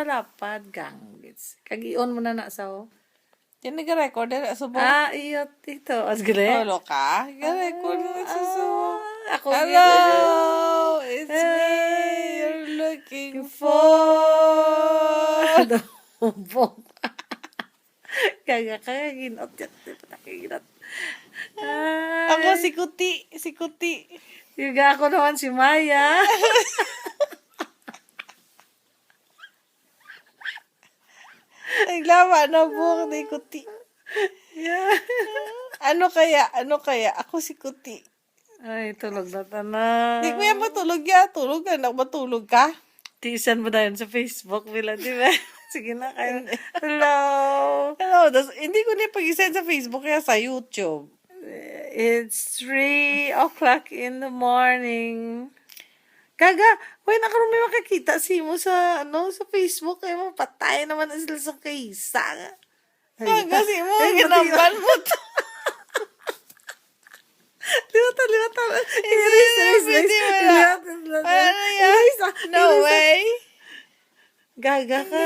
malapad ganggits. Kag-ion mo na sa Yan nag-record na subo. iyo ito. As gale. Olo ka? Nag-record na subo. Ako Hello! It's me you're looking for. Bong. Kaya ginot yan. Ginot. Ako si Kuti. Si Kuti. Yuga ako naman si Maya. Naglama na buhok ni Kuti. Yeah. Ano kaya? Ako si Kuti. Ay, tulog na tanan. Di ko yan matulog ya. Tulog ka. Matulog ka? Tiisan mo na yun sa Facebook, Bila, di ba? Sige na kayo. Hello. Hello. Hindi ko na pag-isend sa Facebook kaya sa YouTube. It's 3 o'clock in the morning. Kaga, why nakaroon may makakita si mo sa, sa Facebook. Kaya mo, patay naman na sila sa kaysa. Kasi mo, ginamban mo to. Liwata. Pwede mo na. Ano yan? No way. Gaga ka.